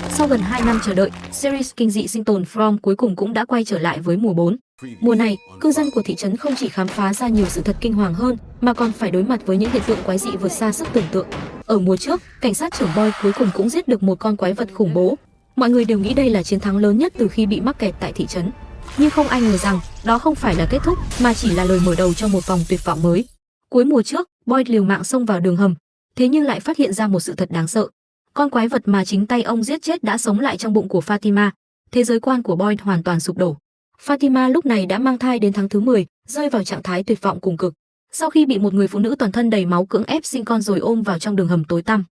Sau gần 2 năm chờ đợi, series kinh dị sinh tồn From cuối cùng cũng đã quay trở lại với mùa 4. Mùa này, cư dân của thị trấn không chỉ khám phá ra nhiều sự thật kinh hoàng hơn, mà còn phải đối mặt với những hiện tượng quái dị vượt xa sức tưởng tượng. Ở mùa trước, cảnh sát trưởng Boyd cuối cùng cũng giết được một con quái vật khủng bố. Mọi người đều nghĩ đây là chiến thắng lớn nhất từ khi bị mắc kẹt tại thị trấn. Nhưng không ai ngờ rằng, đó không phải là kết thúc, mà chỉ là lời mở đầu cho một vòng tuyệt vọng mới. Cuối mùa trước, Boyd liều mạng xông vào đường hầm, thế nhưng lại phát hiện ra một sự thật đáng sợ. Con quái vật mà chính tay ông giết chết đã sống lại trong bụng của Fatima. Thế giới quan của Boyd hoàn toàn sụp đổ. Fatima lúc này đã mang thai đến tháng thứ 10, rơi vào trạng thái tuyệt vọng cùng cực. Sau khi bị một người phụ nữ toàn thân đầy máu cưỡng ép sinh con rồi ôm vào trong đường hầm tối tăm,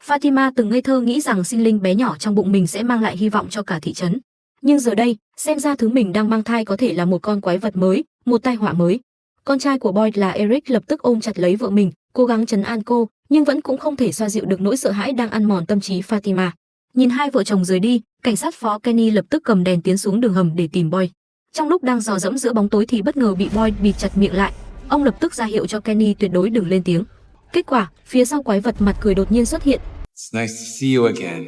Fatima từng ngây thơ nghĩ rằng sinh linh bé nhỏ trong bụng mình sẽ mang lại hy vọng cho cả thị trấn. Nhưng giờ đây, xem ra thứ mình đang mang thai có thể là một con quái vật mới, một tai họa mới. Con trai của Boyd là Eric lập tức ôm chặt lấy vợ mình, cố gắng trấn an cô, nhưng vẫn cũng không thể xoa dịu được nỗi sợ hãi đang ăn mòn tâm trí Fatima. Nhìn hai vợ chồng rời đi, cảnh sát phó Kenny lập tức cầm đèn tiến xuống đường hầm để tìm Boyd. Trong lúc đang dò dẫm giữa bóng tối thì bất ngờ bị Boyd bịt chặt miệng lại. Ông lập tức ra hiệu cho Kenny tuyệt đối đừng lên tiếng. Kết quả, phía sau quái vật mặt cười đột nhiên xuất hiện. It's nice to see you again.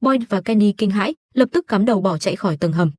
Boyd và Kenny kinh hãi, lập tức cắm đầu bỏ chạy khỏi tầng hầm.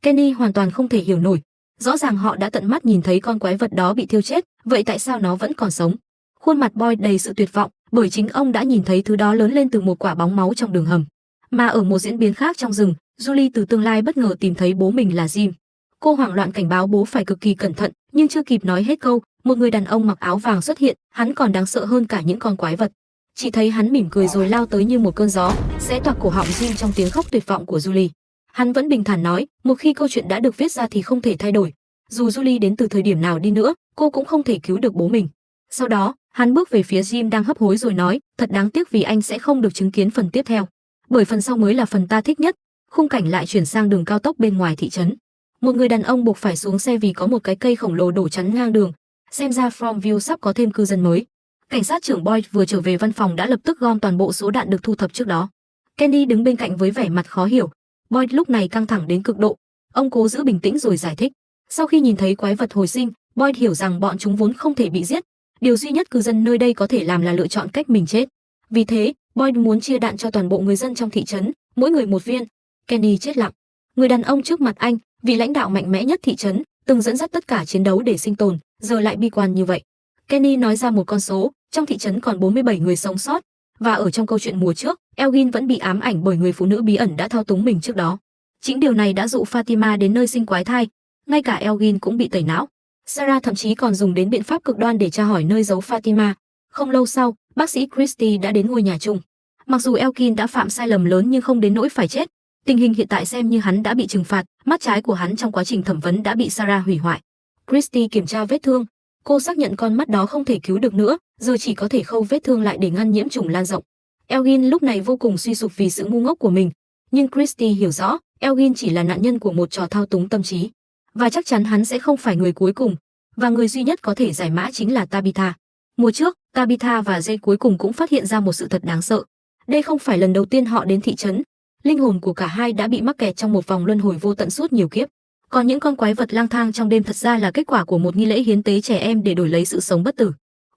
Kenny hoàn toàn không thể hiểu nổi. Rõ ràng họ đã tận mắt nhìn thấy con quái vật đó bị thiêu chết, vậy tại sao nó vẫn còn sống? Khuôn mặt Boyd đầy sự tuyệt vọng, bởi chính ông đã nhìn thấy thứ đó lớn lên từ một quả bóng máu trong đường hầm. Mà ở một diễn biến khác trong rừng, Julie từ tương lai bất ngờ tìm thấy bố mình là Jim. Cô hoảng loạn cảnh báo bố phải cực kỳ cẩn thận, nhưng chưa kịp nói hết câu, một người đàn ông mặc áo vàng xuất hiện, hắn còn đáng sợ hơn cả những con quái vật. Chỉ thấy hắn mỉm cười rồi lao tới như một cơn gió, xé toạc cổ họng Jim trong tiếng khóc tuyệt vọng của Julie. Hắn vẫn bình thản nói, một khi câu chuyện đã được viết ra thì không thể thay đổi. Dù Julie đến từ thời điểm nào đi nữa, cô cũng không thể cứu được bố mình. Sau đó, hắn bước về phía Jim đang hấp hối rồi nói, thật đáng tiếc vì anh sẽ không được chứng kiến phần tiếp theo. Bởi phần sau mới là phần ta thích nhất. Khung cảnh lại chuyển sang đường cao tốc bên ngoài thị trấn. Một người đàn ông buộc phải xuống xe vì có một cái cây khổng lồ đổ chắn ngang đường. Xem ra Fromville sắp có thêm cư dân mới. Cảnh sát trưởng Boyd vừa trở về văn phòng đã lập tức gom toàn bộ số đạn được thu thập trước đó. Kenny đứng bên cạnh với vẻ mặt khó hiểu. Boyd lúc này căng thẳng đến cực độ. Ông cố giữ bình tĩnh rồi giải thích. Sau khi nhìn thấy quái vật hồi sinh, Boyd hiểu rằng bọn chúng vốn không thể bị giết. Điều duy nhất cư dân nơi đây có thể làm là lựa chọn cách mình chết. Vì thế, Boyd muốn chia đạn cho toàn bộ người dân trong thị trấn, mỗi người một viên. Kenny chết lặng. Người đàn ông trước mặt anh, vị lãnh đạo mạnh mẽ nhất thị trấn, từng dẫn dắt tất cả chiến đấu để sinh tồn, giờ lại bi quan như vậy. Kenny nói ra một con số, trong thị trấn còn 47 người sống sót, và ở trong câu chuyện mùa trước, Elgin vẫn bị ám ảnh bởi người phụ nữ bí ẩn đã thao túng mình trước đó. Chính điều này đã dụ Fatima đến nơi sinh quái thai, ngay cả Elgin cũng bị tẩy não. Sarah thậm chí còn dùng đến biện pháp cực đoan để tra hỏi nơi giấu Fatima. Không lâu sau, bác sĩ Christie đã đến ngôi nhà chung. Mặc dù Elgin đã phạm sai lầm lớn nhưng không đến nỗi phải chết. Tình hình hiện tại xem như hắn đã bị trừng phạt, mắt trái của hắn trong quá trình thẩm vấn đã bị Sarah hủy hoại. Christie kiểm tra vết thương. Cô xác nhận con mắt đó không thể cứu được nữa, giờ chỉ có thể khâu vết thương lại để ngăn nhiễm trùng lan rộng. Elgin lúc này vô cùng suy sụp vì sự ngu ngốc của mình, nhưng Christie hiểu rõ, Elgin chỉ là nạn nhân của một trò thao túng tâm trí, và chắc chắn hắn sẽ không phải người cuối cùng, và người duy nhất có thể giải mã chính là Tabitha. Mùa trước, Tabitha và Jay cuối cùng cũng phát hiện ra một sự thật đáng sợ. Đây không phải lần đầu tiên họ đến thị trấn. Linh hồn của cả hai đã bị mắc kẹt trong một vòng luân hồi vô tận suốt nhiều kiếp. Còn những con quái vật lang thang trong đêm thật ra là kết quả của một nghi lễ hiến tế trẻ em để đổi lấy sự sống bất tử.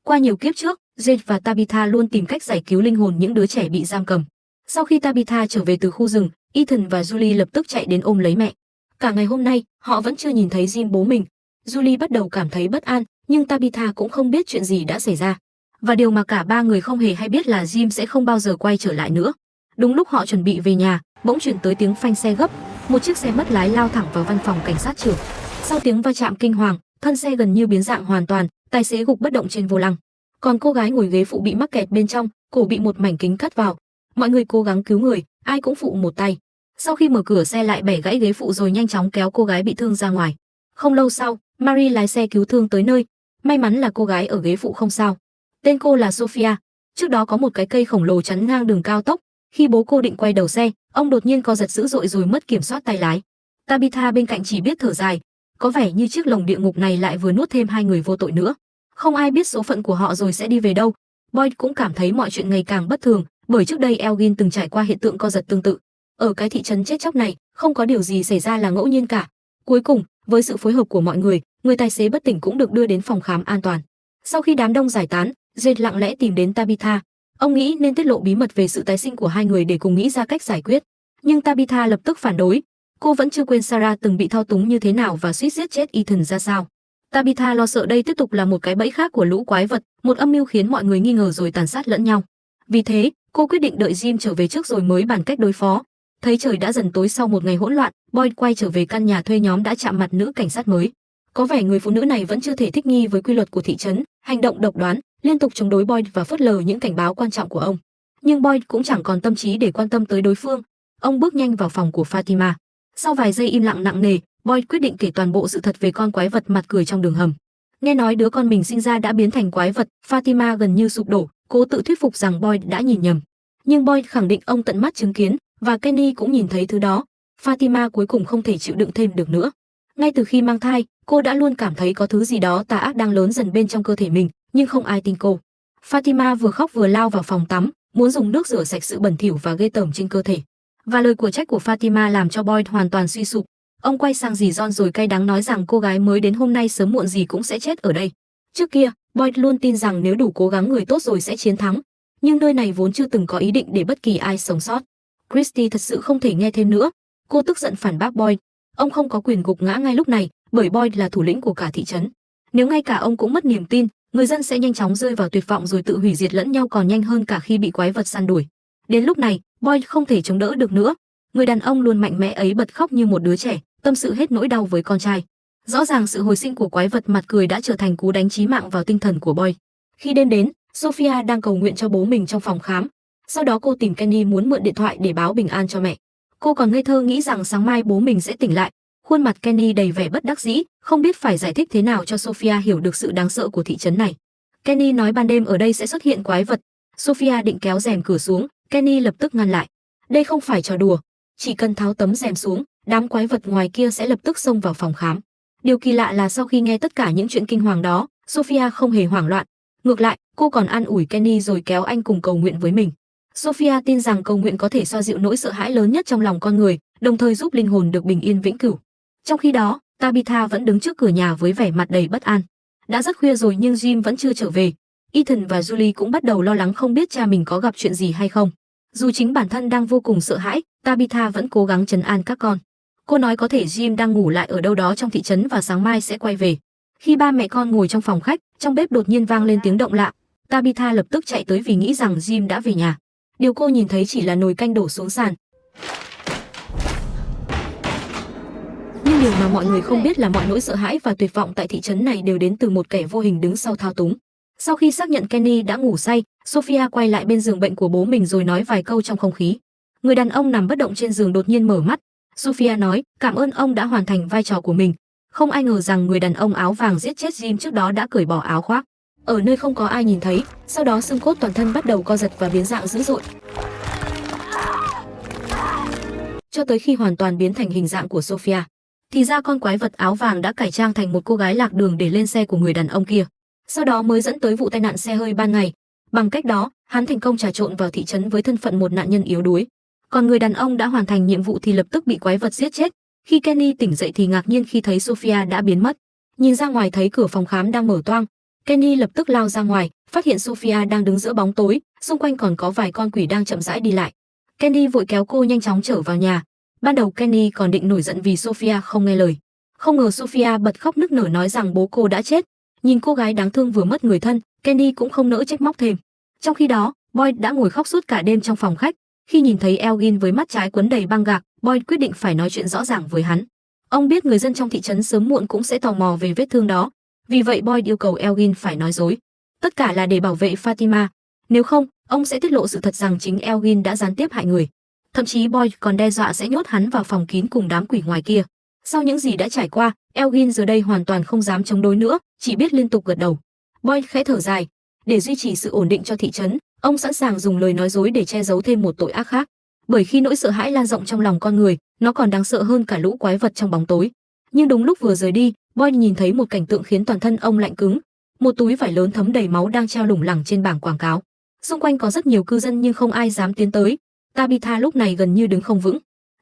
Qua nhiều kiếp trước, Jade và Tabitha luôn tìm cách giải cứu linh hồn những đứa trẻ bị giam cầm. Sau khi Tabitha trở về từ khu rừng, Ethan và Julie lập tức chạy đến ôm lấy mẹ. Cả ngày hôm nay, họ vẫn chưa nhìn thấy Jim bố mình. Julie bắt đầu cảm thấy bất an, nhưng Tabitha cũng không biết chuyện gì đã xảy ra. Và điều mà cả ba người không hề hay biết là Jim sẽ không bao giờ quay trở lại nữa. Đúng lúc họ chuẩn bị về nhà, bỗng chuyển tới tiếng phanh xe gấp. Một chiếc xe mất lái lao thẳng vào văn phòng cảnh sát trưởng. Sau tiếng va chạm kinh hoàng, thân xe gần như biến dạng hoàn toàn, tài xế gục bất động trên vô lăng. Còn cô gái ngồi ghế phụ bị mắc kẹt bên trong, cổ bị một mảnh kính cắt vào. Mọi người cố gắng cứu người, ai cũng phụ một tay. Sau khi mở cửa xe lại bẻ gãy ghế phụ rồi nhanh chóng kéo cô gái bị thương ra ngoài. Không lâu sau, Marie lái xe cứu thương tới nơi. May mắn là cô gái ở ghế phụ không sao. Tên cô là Sophia. Trước đó có một cái cây khổng lồ chắn ngang đường cao tốc. Khi bố cô định quay đầu xe, ông đột nhiên co giật dữ dội rồi mất kiểm soát tay lái. Tabitha bên cạnh chỉ biết thở dài. Có vẻ như chiếc lồng địa ngục này lại vừa nuốt thêm hai người vô tội nữa. Không ai biết số phận của họ rồi sẽ đi về đâu. Boyd cũng cảm thấy mọi chuyện ngày càng bất thường, bởi trước đây Elgin từng trải qua hiện tượng co giật tương tự. Ở cái thị trấn chết chóc này, không có điều gì xảy ra là ngẫu nhiên cả. Cuối cùng, với sự phối hợp của mọi người, người tài xế bất tỉnh cũng được đưa đến phòng khám an toàn. Sau khi đám đông giải tán, Jade lặng lẽ tìm đến Tabitha. Ông nghĩ nên tiết lộ bí mật về sự tái sinh của hai người để cùng nghĩ ra cách giải quyết. Nhưng Tabitha lập tức phản đối. Cô vẫn chưa quên Sarah từng bị thao túng như thế nào và suýt giết chết Ethan ra sao. Tabitha lo sợ đây tiếp tục là một cái bẫy khác của lũ quái vật, một âm mưu khiến mọi người nghi ngờ rồi tàn sát lẫn nhau. Vì thế, cô quyết định đợi Jim trở về trước rồi mới bàn cách đối phó. Thấy trời đã dần tối sau một ngày hỗn loạn, Boyd quay trở về căn nhà thuê nhóm đã chạm mặt nữ cảnh sát mới. Có vẻ người phụ nữ này vẫn chưa thể thích nghi với quy luật của thị trấn, hành động độc đoán, liên tục chống đối Boyd và phớt lờ những cảnh báo quan trọng của ông. Nhưng Boyd cũng chẳng còn tâm trí để quan tâm tới đối phương. Ông bước nhanh vào phòng của Fatima. Sau vài giây im lặng nặng nề, Boyd quyết định kể toàn bộ sự thật về con quái vật mặt cười trong đường hầm. Nghe nói đứa con mình sinh ra đã biến thành quái vật, Fatima gần như sụp đổ, cố tự thuyết phục rằng Boyd đã nhìn nhầm. Nhưng Boyd khẳng định ông tận mắt chứng kiến, và Kenny cũng nhìn thấy thứ đó. Fatima cuối cùng không thể chịu đựng thêm được nữa. Ngay từ khi mang thai, cô đã luôn cảm thấy có thứ gì đó tà ác đang lớn dần bên trong cơ thể mình, nhưng không ai tin cô. Fatima vừa khóc vừa lao vào phòng tắm, muốn dùng nước rửa sạch sự bẩn thỉu và ghê tởm trên cơ thể. Và lời của trách của Fatima làm cho Boyd hoàn toàn suy sụp. Ông quay sang dì John rồi cay đắng nói rằng cô gái mới đến hôm nay sớm muộn gì cũng sẽ chết ở đây. Trước kia, Boyd luôn tin rằng nếu đủ cố gắng người tốt rồi sẽ chiến thắng. Nhưng nơi này vốn chưa từng có ý định để bất kỳ ai sống sót. Christy thật sự không thể nghe thêm nữa. Cô tức giận phản bác Boyd. Ông không có quyền gục ngã ngay lúc này, bởi Boyd là thủ lĩnh của cả thị trấn. Nếu ngay cả ông cũng mất niềm tin, người dân sẽ nhanh chóng rơi vào tuyệt vọng rồi tự hủy diệt lẫn nhau còn nhanh hơn cả khi bị quái vật săn đuổi. Đến lúc này, Boyd không thể chống đỡ được nữa. Người đàn ông luôn mạnh mẽ ấy bật khóc như một đứa trẻ, tâm sự hết nỗi đau với con trai. Rõ ràng sự hồi sinh của quái vật mặt cười đã trở thành cú đánh chí mạng vào tinh thần của Boyd. Khi đêm đến, Sophia đang cầu nguyện cho bố mình trong phòng khám. Sau đó cô tìm Kenny muốn mượn điện thoại để báo bình an cho mẹ. Cô còn ngây thơ nghĩ rằng sáng mai bố mình sẽ tỉnh lại. Khuôn mặt Kenny đầy vẻ bất đắc dĩ, không biết phải giải thích thế nào cho Sophia hiểu được sự đáng sợ của thị trấn này. Kenny nói ban đêm ở đây sẽ xuất hiện quái vật. Sophia định kéo rèm cửa xuống, Kenny lập tức ngăn lại. Đây không phải trò đùa, chỉ cần tháo tấm rèm xuống, đám quái vật ngoài kia sẽ lập tức xông vào phòng khám. Điều kỳ lạ là sau khi nghe tất cả những chuyện kinh hoàng đó, Sophia không hề hoảng loạn. Ngược lại, cô còn an ủi Kenny rồi kéo anh cùng cầu nguyện với mình. Sophia tin rằng cầu nguyện có thể xoa dịu nỗi sợ hãi lớn nhất trong lòng con người, đồng thời giúp linh hồn được bình yên vĩnh cửu. Trong khi đó, Tabitha vẫn đứng trước cửa nhà với vẻ mặt đầy bất an. Đã rất khuya rồi nhưng Jim vẫn chưa trở về. Ethan và Julie cũng bắt đầu lo lắng không biết cha mình có gặp chuyện gì hay không. Dù chính bản thân đang vô cùng sợ hãi, Tabitha vẫn cố gắng trấn an các con. Cô nói có thể Jim đang ngủ lại ở đâu đó trong thị trấn và sáng mai sẽ quay về. Khi ba mẹ con ngồi trong phòng khách, trong bếp đột nhiên vang lên tiếng động lạ. Tabitha lập tức chạy tới vì nghĩ rằng Jim đã về nhà. Điều cô nhìn thấy chỉ là nồi canh đổ xuống sàn. Nhưng điều mà mọi người không biết là mọi nỗi sợ hãi và tuyệt vọng tại thị trấn này đều đến từ một kẻ vô hình đứng sau thao túng. Sau khi xác nhận Kenny đã ngủ say, Sophia quay lại bên giường bệnh của bố mình rồi nói vài câu trong không khí. Người đàn ông nằm bất động trên giường đột nhiên mở mắt. Sophia nói, cảm ơn ông đã hoàn thành vai trò của mình. Không ai ngờ rằng người đàn ông áo vàng giết chết Jim trước đó đã cởi bỏ áo khoác. Ở nơi không có ai nhìn thấy, sau đó xương cốt toàn thân bắt đầu co giật và biến dạng dữ dội. Cho tới khi hoàn toàn biến thành hình dạng của Sophia. Thì ra con quái vật áo vàng đã cải trang thành một cô gái lạc đường để lên xe của người đàn ông kia. Sau đó mới dẫn tới vụ tai nạn xe hơi ban ngày. Bằng cách đó, hắn thành công trà trộn vào thị trấn với thân phận một nạn nhân yếu đuối. Còn người đàn ông đã hoàn thành nhiệm vụ thì lập tức bị quái vật giết chết. Khi Kenny tỉnh dậy thì ngạc nhiên khi thấy Sophia đã biến mất. Nhìn ra ngoài thấy cửa phòng khám đang mở toang. Kenny lập tức lao ra ngoài, phát hiện Sophia đang đứng giữa bóng tối, xung quanh còn có vài con quỷ đang chậm rãi đi lại. Kenny vội kéo cô nhanh chóng trở vào nhà. Ban đầu Kenny còn định nổi giận vì Sophia không nghe lời. Không ngờ Sophia bật khóc nức nở nói rằng bố cô đã chết. Nhìn cô gái đáng thương vừa mất người thân, Kenny cũng không nỡ trách móc thêm. Trong khi đó, Boyd đã ngồi khóc suốt cả đêm trong phòng khách. Khi nhìn thấy Elgin với mắt trái quấn đầy băng gạc, Boyd quyết định phải nói chuyện rõ ràng với hắn. Ông biết người dân trong thị trấn sớm muộn cũng sẽ tò mò về vết thương đó. Vì vậy Boyd yêu cầu Elgin phải nói dối. Tất cả là để bảo vệ Fatima. Nếu không, ông sẽ tiết lộ sự thật rằng chính Elgin đã gián tiếp hại người. Thậm chí Boyd còn đe dọa sẽ nhốt hắn vào phòng kín cùng đám quỷ ngoài kia. Sau những gì đã trải qua, Elgin giờ đây hoàn toàn không dám chống đối nữa, chỉ biết liên tục gật đầu. Boyd khẽ thở dài. Để duy trì sự ổn định cho thị trấn, ông sẵn sàng dùng lời nói dối để che giấu thêm một tội ác khác. Bởi khi nỗi sợ hãi lan rộng trong lòng con người, nó còn đáng sợ hơn cả lũ quái vật trong bóng tối. Nhưng đúng lúc vừa rời đi, Boyd nhìn thấy một cảnh tượng khiến toàn thân ông lạnh cứng. Một túi vải lớn thấm đầy máu đang treo lủng lẳng trên bảng quảng cáo. Xung quanh có rất nhiều cư dân nhưng không ai dám tiến tới. Tabitha lúc này gần như đứng không vững.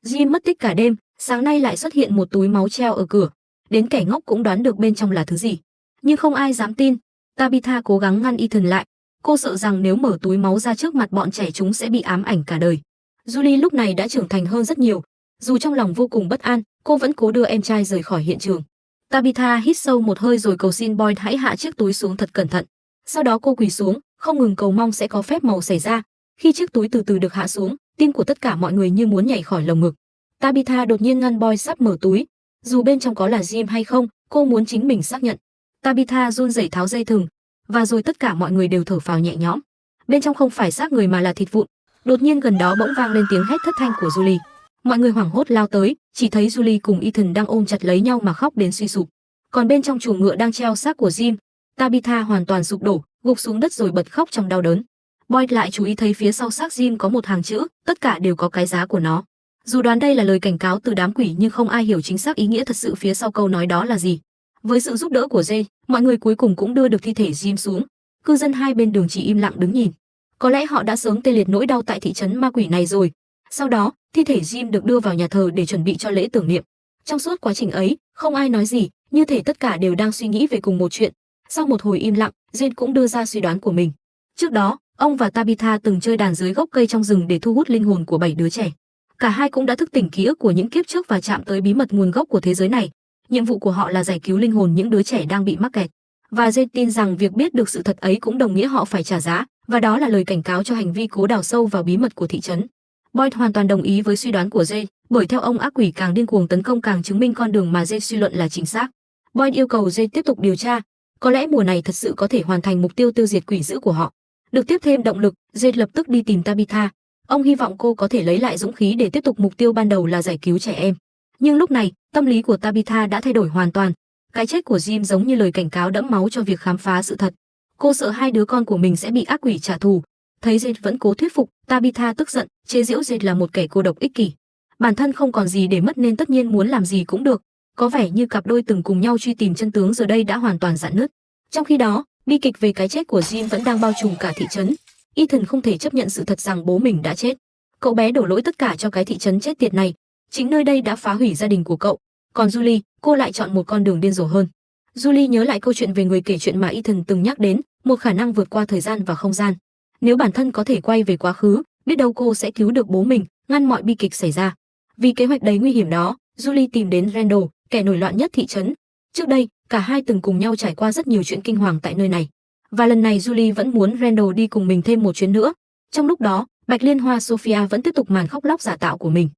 Jim mất tích cả đêm, sáng nay lại xuất hiện một túi máu treo ở cửa. Đến kẻ ngốc cũng đoán được bên trong là thứ gì. Nhưng không ai dám tin. Tabitha cố gắng ngăn Ethan lại. Cô sợ rằng nếu mở túi máu ra trước mặt bọn trẻ chúng sẽ bị ám ảnh cả đời. Julie lúc này đã trưởng thành hơn rất nhiều. Dù trong lòng vô cùng bất an, cô vẫn cố đưa em trai rời khỏi hiện trường. Tabitha hít sâu một hơi rồi cầu xin Boyd hãy hạ chiếc túi xuống thật cẩn thận. Sau đó cô quỳ xuống, không ngừng cầu mong sẽ có phép màu xảy ra. Khi chiếc túi từ từ được hạ xuống, tim của tất cả mọi người như muốn nhảy khỏi lồng ngực. Tabitha đột nhiên ngăn Boyd sắp mở túi. Dù bên trong có là Jim hay không, cô muốn chính mình xác nhận. Tabitha run rẩy tháo dây thừng, và rồi tất cả mọi người đều thở phào nhẹ nhõm. Bên trong không phải xác người mà là thịt vụn. Đột nhiên gần đó bỗng vang lên tiếng hét thất thanh của Julie. Mọi người hoảng hốt lao tới, chỉ thấy Julie cùng Ethan đang ôm chặt lấy nhau mà khóc đến suy sụp. Còn bên trong chuồng ngựa đang treo xác của Jim, Tabitha hoàn toàn sụp đổ, gục xuống đất rồi bật khóc trong đau đớn. Boyd lại chú ý thấy phía sau xác Jim có một hàng chữ, tất cả đều có cái giá của nó. Dù đoán đây là lời cảnh cáo từ đám quỷ nhưng không ai hiểu chính xác ý nghĩa thật sự phía sau câu nói đó là gì. Với sự giúp đỡ của Jay, mọi người cuối cùng cũng đưa được thi thể Jim xuống. Cư dân hai bên đường chỉ im lặng đứng nhìn. Có lẽ họ đã sớm tê liệt nỗi đau tại thị trấn ma quỷ này rồi. Sau đó, thi thể Jim được đưa vào nhà thờ để chuẩn bị cho lễ tưởng niệm. Trong suốt quá trình ấy, không ai nói gì, như thể tất cả đều đang suy nghĩ về cùng một chuyện. Sau một hồi im lặng, Jay cũng đưa ra suy đoán của mình. Trước đó, ông và Tabitha từng chơi đàn dưới gốc cây trong rừng để thu hút linh hồn của 7 đứa trẻ. Cả hai cũng đã thức tỉnh ký ức của những kiếp trước và chạm tới bí mật nguồn gốc của thế giới này. Nhiệm vụ của họ là giải cứu linh hồn những đứa trẻ đang bị mắc kẹt. Và Jay tin rằng việc biết được sự thật ấy cũng đồng nghĩa họ phải trả giá, và đó là lời cảnh cáo cho hành vi cố đào sâu vào bí mật của thị trấn. Boyd hoàn toàn đồng ý với suy đoán của Jay, bởi theo ông ác quỷ càng điên cuồng tấn công càng chứng minh con đường mà Jay suy luận là chính xác. Boyd yêu cầu Jay tiếp tục điều tra, có lẽ mùa này thật sự có thể hoàn thành mục tiêu tiêu diệt quỷ dữ của họ. Được tiếp thêm động lực, Jay lập tức đi tìm Tabitha. Ông hy vọng cô có thể lấy lại dũng khí để tiếp tục mục tiêu ban đầu là giải cứu trẻ em. Nhưng lúc này, tâm lý của Tabitha đã thay đổi hoàn toàn. Cái chết của Jim giống như lời cảnh cáo đẫm máu cho việc khám phá sự thật. Cô sợ hai đứa con của mình sẽ bị ác quỷ trả thù. Thấy Jade vẫn cố thuyết phục, Tabitha tức giận, chế giễu Jade là một kẻ cô độc ích kỷ. Bản thân không còn gì để mất nên tất nhiên muốn làm gì cũng được. Có vẻ như cặp đôi từng cùng nhau truy tìm chân tướng giờ đây đã hoàn toàn rạn nứt. Trong khi đó, bi kịch về cái chết của Jim vẫn đang bao trùm cả thị trấn. Ethan không thể chấp nhận sự thật rằng bố mình đã chết. Cậu bé đổ lỗi tất cả cho cái thị trấn chết tiệt này. Chính nơi đây đã phá hủy gia đình của cậu. Còn Julie, cô lại chọn một con đường điên rồ hơn. Julie nhớ lại câu chuyện về người kể chuyện mà Ethan từng nhắc đến, một khả năng vượt qua thời gian và không gian. Nếu bản thân có thể quay về quá khứ, biết đâu cô sẽ cứu được bố mình, ngăn mọi bi kịch xảy ra. Vì kế hoạch đầy nguy hiểm đó, Julie tìm đến Randall, kẻ nổi loạn nhất thị trấn. Trước đây, cả hai từng cùng nhau trải qua rất nhiều chuyện kinh hoàng tại nơi này. Và lần này Julie vẫn muốn Randall đi cùng mình thêm một chuyến nữa. Trong lúc đó, Bạch Liên Hoa Sophia vẫn tiếp tục màn khóc lóc giả tạo của mình.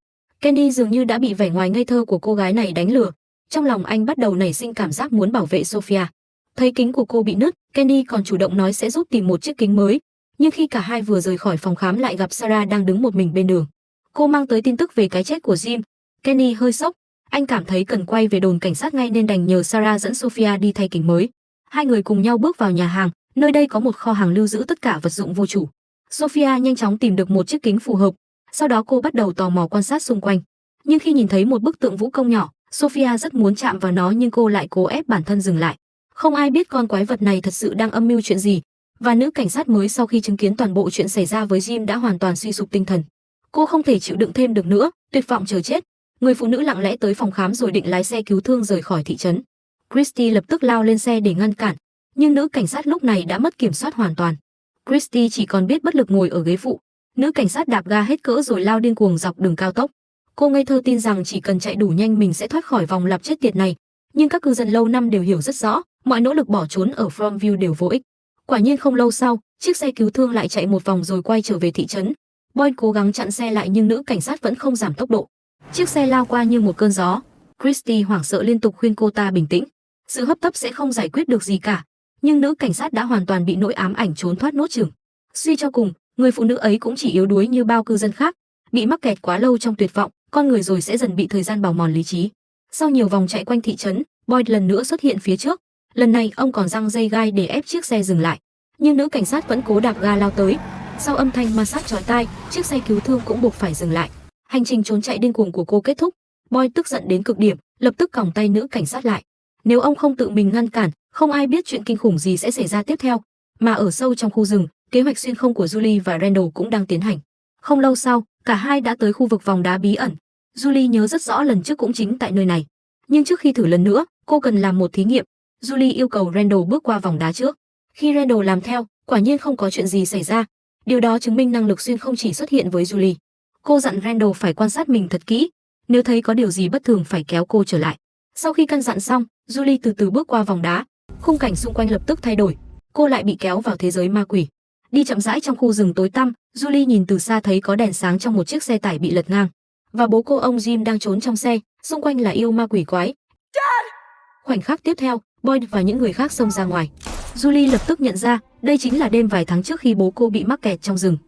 Candy dường như đã bị vẻ ngoài ngây thơ của cô gái này đánh lừa. Trong lòng anh bắt đầu nảy sinh cảm giác muốn bảo vệ Sophia. Thấy kính của cô bị nứt, Candy còn chủ động nói sẽ giúp tìm một chiếc kính mới. Nhưng khi cả hai vừa rời khỏi phòng khám lại gặp Sarah đang đứng một mình bên đường. Cô mang tới tin tức về cái chết của Jim. Candy hơi sốc. Anh cảm thấy cần quay về đồn cảnh sát ngay nên đành nhờ Sarah dẫn Sophia đi thay kính mới. Hai người cùng nhau bước vào nhà hàng. Nơi đây có một kho hàng lưu giữ tất cả vật dụng vô chủ. Sophia nhanh chóng tìm được một chiếc kính phù hợp. Sau đó cô bắt đầu tò mò quan sát xung quanh. Nhưng khi nhìn thấy một bức tượng vũ công nhỏ, Sophia rất muốn chạm vào nó nhưng cô lại cố ép bản thân dừng lại. Không ai biết con quái vật này thật sự đang âm mưu chuyện gì. Và nữ cảnh sát mới sau khi chứng kiến toàn bộ chuyện xảy ra với Jim đã hoàn toàn suy sụp tinh thần. Cô không thể chịu đựng thêm được nữa, tuyệt vọng chờ chết. Người phụ nữ lặng lẽ tới phòng khám rồi định lái xe cứu thương rời khỏi thị trấn. Christy lập tức lao lên xe để ngăn cản, nhưng nữ cảnh sát lúc này đã mất kiểm soát hoàn toàn. Christy chỉ còn biết bất lực ngồi ở ghế phụ. Nữ cảnh sát đạp ga hết cỡ rồi lao điên cuồng dọc đường cao tốc. Cô ngây thơ tin rằng chỉ cần chạy đủ nhanh mình sẽ thoát khỏi vòng lặp chết tiệt này. Nhưng các cư dân lâu năm đều hiểu rất rõ, mọi nỗ lực bỏ trốn ở Fromville đều vô ích. Quả nhiên không lâu sau, chiếc xe cứu thương lại chạy một vòng rồi quay trở về thị trấn. Boyd cố gắng chặn xe lại nhưng nữ cảnh sát vẫn không giảm tốc độ. Chiếc xe lao qua như một cơn gió. Christy hoảng sợ liên tục khuyên cô ta bình tĩnh. Sự hấp tấp sẽ không giải quyết được gì cả. Nhưng nữ cảnh sát đã hoàn toàn bị nỗi ám ảnh trốn thoát nuốt chửng. Suy cho cùng, người phụ nữ ấy cũng chỉ yếu đuối như bao cư dân khác, bị mắc kẹt quá lâu trong tuyệt vọng, con người rồi sẽ dần bị thời gian bào mòn lý trí. Sau nhiều vòng chạy quanh thị trấn, Boyd lần nữa xuất hiện phía trước. Lần này ông còn giăng dây gai để ép chiếc xe dừng lại. Nhưng nữ cảnh sát vẫn cố đạp ga lao tới. Sau âm thanh ma sát chói tai, chiếc xe cứu thương cũng buộc phải dừng lại. Hành trình trốn chạy điên cuồng của cô kết thúc. Boyd tức giận đến cực điểm, lập tức còng tay nữ cảnh sát lại. Nếu ông không tự mình ngăn cản, không ai biết chuyện kinh khủng gì sẽ xảy ra tiếp theo. Mà ở sâu trong khu rừng, kế hoạch xuyên không của Julie và Randall cũng đang tiến hành. Không lâu sau, cả hai đã tới khu vực vòng đá bí ẩn. Julie nhớ rất rõ lần trước cũng chính tại nơi này. Nhưng trước khi thử lần nữa, cô cần làm một thí nghiệm. Julie yêu cầu Randall bước qua vòng đá trước. Khi Randall làm theo, quả nhiên không có chuyện gì xảy ra. Điều đó chứng minh năng lực xuyên không chỉ xuất hiện với Julie. Cô dặn Randall phải quan sát mình thật kỹ, nếu thấy có điều gì bất thường phải kéo cô trở lại. Sau khi căn dặn xong, Julie từ từ bước qua vòng đá. Khung cảnh xung quanh lập tức thay đổi. Cô lại bị kéo vào thế giới ma quỷ. Đi chậm rãi trong khu rừng tối tăm, Julie nhìn từ xa thấy có đèn sáng trong một chiếc xe tải bị lật ngang. Và bố cô ông Jim đang trốn trong xe, xung quanh là yêu ma quỷ quái. Khoảnh khắc tiếp theo, Boyd và những người khác xông ra ngoài. Julie lập tức nhận ra, đây chính là đêm vài tháng trước khi bố cô bị mắc kẹt trong rừng.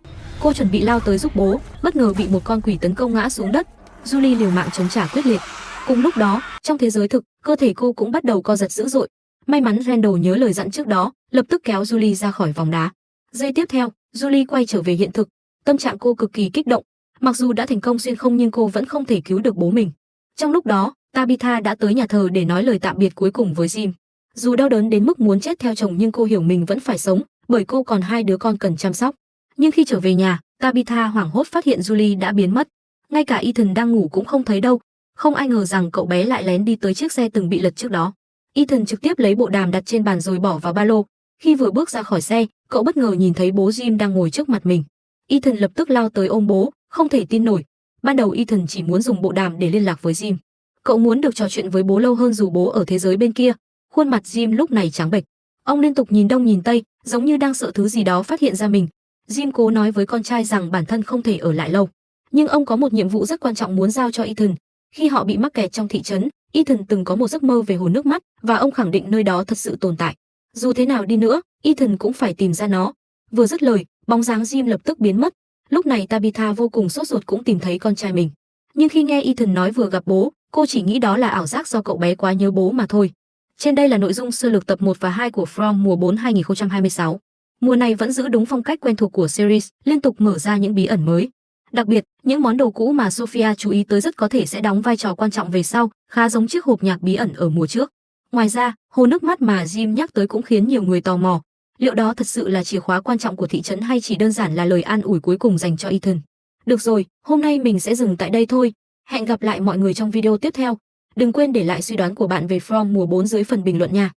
Cô chuẩn bị lao tới giúp bố, bất ngờ bị một con quỷ tấn công ngã xuống đất. Julie liều mạng chống trả quyết liệt. Cùng lúc đó, trong thế giới thực, cơ thể cô cũng bắt đầu co giật dữ dội. May mắn Randall nhớ lời dặn trước đó, lập tức kéo Julie ra khỏi vòng đá. Giây tiếp theo, Julie quay trở về hiện thực. Tâm trạng cô cực kỳ kích động. Mặc dù đã thành công xuyên không nhưng cô vẫn không thể cứu được bố mình. Trong lúc đó, Tabitha đã tới nhà thờ để nói lời tạm biệt cuối cùng với Jim. Dù đau đớn đến mức muốn chết theo chồng nhưng cô hiểu mình vẫn phải sống, bởi cô còn 2 đứa con cần chăm sóc. Nhưng khi trở về nhà, Tabitha hoảng hốt phát hiện Julie đã biến mất. Ngay cả Ethan đang ngủ cũng không thấy đâu. Không ai ngờ rằng cậu bé lại lén đi tới chiếc xe từng bị lật trước đó. Ethan trực tiếp lấy bộ đàm đặt trên bàn rồi bỏ vào ba lô. Khi vừa bước ra khỏi xe, cậu bất ngờ nhìn thấy bố Jim đang ngồi trước mặt mình. Ethan lập tức lao tới ôm bố, không thể tin nổi. Ban đầu Ethan chỉ muốn dùng bộ đàm để liên lạc với Jim. Cậu muốn được trò chuyện với bố lâu hơn dù bố ở thế giới bên kia. Khuôn mặt Jim lúc này trắng bệch. Ông liên tục nhìn đông nhìn tây, giống như đang sợ thứ gì đó phát hiện ra mình. Jim cố nói với con trai rằng bản thân không thể ở lại lâu, nhưng ông có một nhiệm vụ rất quan trọng muốn giao cho Ethan. Khi họ bị mắc kẹt trong thị trấn, Ethan từng có một giấc mơ về hồ nước mắt và ông khẳng định nơi đó thật sự tồn tại. Dù thế nào đi nữa, Ethan cũng phải tìm ra nó. Vừa dứt lời, bóng dáng Jim lập tức biến mất. Lúc này Tabitha vô cùng sốt ruột cũng tìm thấy con trai mình. Nhưng khi nghe Ethan nói vừa gặp bố, cô chỉ nghĩ đó là ảo giác do cậu bé quá nhớ bố mà thôi. Trên đây là nội dung sơ lược tập 1 và 2 của From mùa 4 2026. Mùa này vẫn giữ đúng phong cách quen thuộc của series, liên tục mở ra những bí ẩn mới. Đặc biệt, những món đồ cũ mà Sophia chú ý tới rất có thể sẽ đóng vai trò quan trọng về sau, khá giống chiếc hộp nhạc bí ẩn ở mùa trước. Ngoài ra, hồ nước mắt mà Jim nhắc tới cũng khiến nhiều người tò mò. Liệu đó thật sự là chìa khóa quan trọng của thị trấn hay chỉ đơn giản là lời an ủi cuối cùng dành cho Ethan? Được rồi, hôm nay mình sẽ dừng tại đây thôi. Hẹn gặp lại mọi người trong video tiếp theo. Đừng quên để lại suy đoán của bạn về From mùa 4 dưới phần bình luận nha.